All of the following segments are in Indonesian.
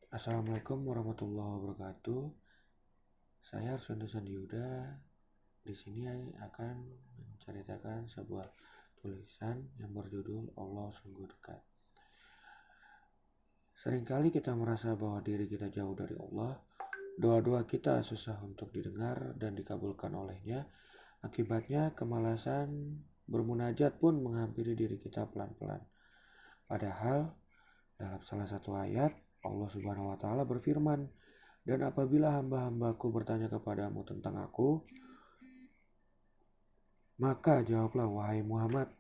Assalamualaikum warahmatullahi wabarakatuh. Saya Arswendo Sandiuda. Di sini akan menceritakan sebuah tulisan yang berjudul Allah Sungguh Dekat. Seringkali kita merasa bahwa diri kita jauh dari Allah. Doa-doa kita susah untuk didengar dan dikabulkan olehnya. Akibatnya kemalasan bermunajat pun menghampiri diri kita pelan-pelan. Padahal dalam salah satu ayat Allah Subhanahu wa taala berfirman, "Dan apabila hamba-hambaku bertanya kepadamu tentang aku, maka jawablah wahai Muhammad,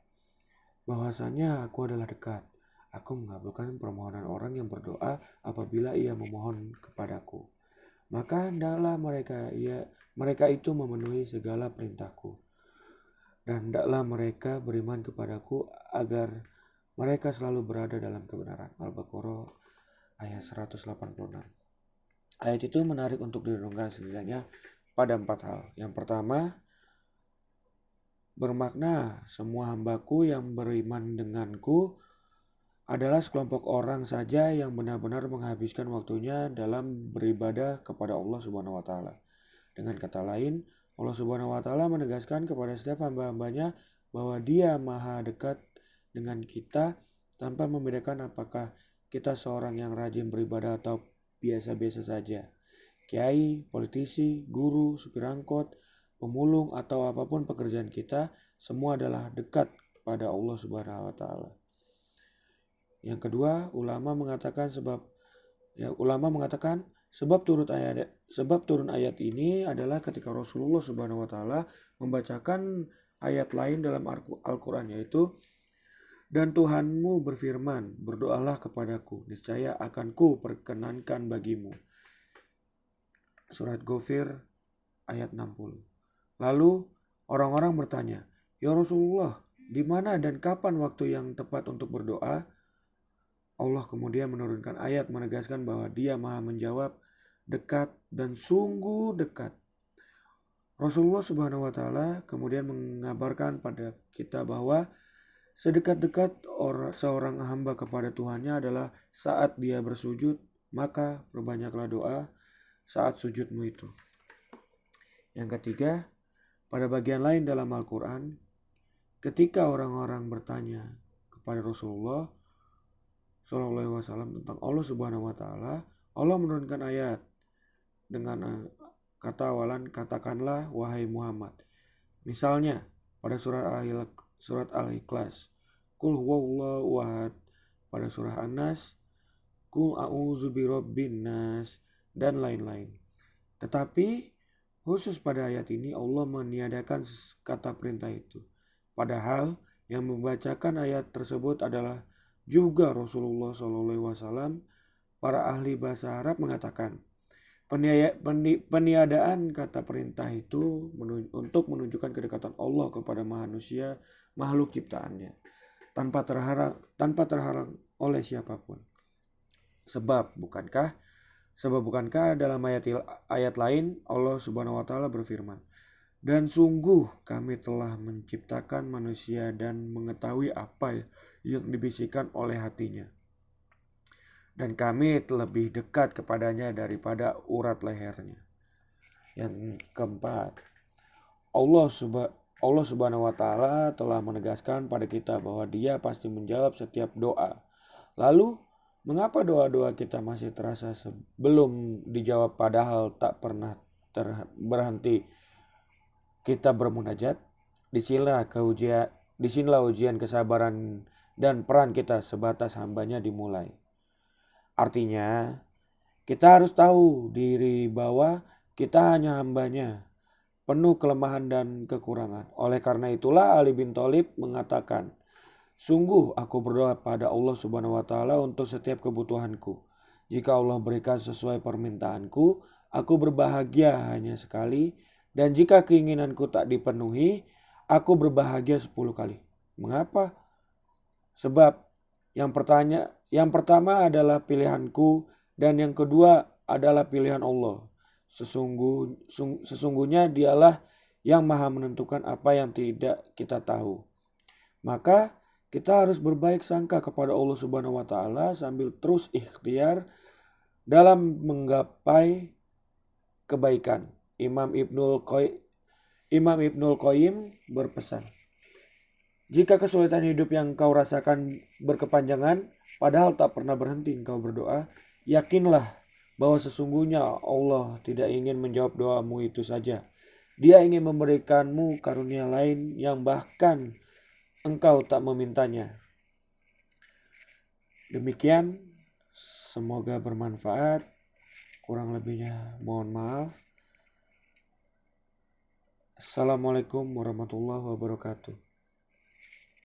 bahwasanya aku adalah dekat. Aku mengabulkan permohonan orang yang berdoa apabila ia memohon kepadaku. Maka hendaklah mereka itu memenuhi segala perintahku. Dan hendaklah mereka beriman kepadaku agar mereka selalu berada dalam kebenaran." Al-Baqarah ayat 186. Ayat itu menarik untuk direnungkan setidaknya pada 4 hal. Yang pertama, bermakna semua hambaku yang beriman denganku adalah sekelompok orang saja yang benar-benar menghabiskan waktunya dalam beribadah kepada Allah Subhanahu wa taala. Dengan kata lain, Allah Subhanahu wa taala menegaskan kepada setiap hamba-hambanya bahwa Dia Maha dekat dengan kita tanpa membedakan apakah kita seorang yang rajin beribadah atau biasa-biasa saja. Kiai, politisi, guru, supir angkot, pemulung atau apapun pekerjaan kita, semua adalah dekat pada Allah Subhanahu wa taala. Yang kedua, ulama mengatakan sebab turun ayat ini adalah ketika Rasulullah Subhanahu wa taala membacakan ayat lain dalam Al-Qur'an, yaitu, "Dan Tuhanmu berfirman, berdoalah kepadaku, niscaya akan ku perkenankan bagimu." Surat Ghafir ayat 60. Lalu orang-orang bertanya, "Ya Rasulullah, di mana dan kapan waktu yang tepat untuk berdoa?" Allah kemudian menurunkan ayat menegaskan bahwa Dia Maha menjawab, dekat dan sungguh dekat. Rasulullah Subhanahu wa taala kemudian mengabarkan pada kita bahwa sedekat-dekat seorang hamba kepada Tuhannya adalah saat dia bersujud, maka perbanyaklah doa saat sujudmu itu. Yang ketiga, pada bagian lain dalam Al-Quran, ketika orang-orang bertanya kepada Rasulullah SAW tentang Allah Subhanahu wa taala, Allah menurunkan ayat dengan kata awalan, "Katakanlah wahai Muhammad." Misalnya pada surat Al-Ikhlas, "Qul huwallahu ahad." Pada surah An-Nas, "Qul a'udzu birabbin nas." Dan lain-lain. Tetapi khusus pada ayat ini Allah meniadakan kata perintah itu. Padahal yang membacakan ayat tersebut adalah juga Rasulullah SAW. Para ahli bahasa Arab mengatakan peniadaan kata perintah itu untuk menunjukkan kedekatan Allah kepada manusia, makhluk ciptaannya, tanpa terhalang oleh siapapun. Sebab bukankah dalam ayat lain Allah Subhanahu wa taala berfirman, "Dan sungguh kami telah menciptakan manusia dan mengetahui apa yang dibisikkan oleh hatinya. Dan kami lebih dekat kepadanya daripada urat lehernya." Yang keempat, Allah Subhanahu wa taala telah menegaskan pada kita bahwa Dia pasti menjawab setiap doa. Lalu, mengapa doa-doa kita masih terasa belum dijawab padahal tak pernah berhenti kita bermunajat? Disinilah ujian kesabaran dan peran kita sebatas hambanya dimulai. Artinya, kita harus tahu diri bahwa kita hanya hambanya, penuh kelemahan dan kekurangan. Oleh karena itulah Ali bin Thalib mengatakan, "Sungguh aku berdoa pada Allah Subhanahu wa taala untuk setiap kebutuhanku. Jika Allah berikan sesuai permintaanku, aku berbahagia hanya sekali, dan jika keinginanku tak dipenuhi, aku berbahagia 10 kali." Mengapa? Sebab yang pertama adalah pilihanku, dan yang kedua adalah pilihan Allah. Sesungguhnya Dialah yang Maha menentukan apa yang tidak kita tahu. Maka kita harus berbaik sangka kepada Allah Subhanahu wa taala sambil terus ikhtiar dalam menggapai kebaikan. Imam Ibnul Qayyim berpesan, jika kesulitan hidup yang kau rasakan berkepanjangan, padahal tak pernah berhenti engkau berdoa, yakinlah bahwa sesungguhnya Allah tidak ingin menjawab doamu itu saja. Dia ingin memberikanmu karunia lain yang bahkan engkau tak memintanya. Demikian, semoga bermanfaat. Kurang lebihnya mohon maaf. Assalamualaikum warahmatullahi wabarakatuh.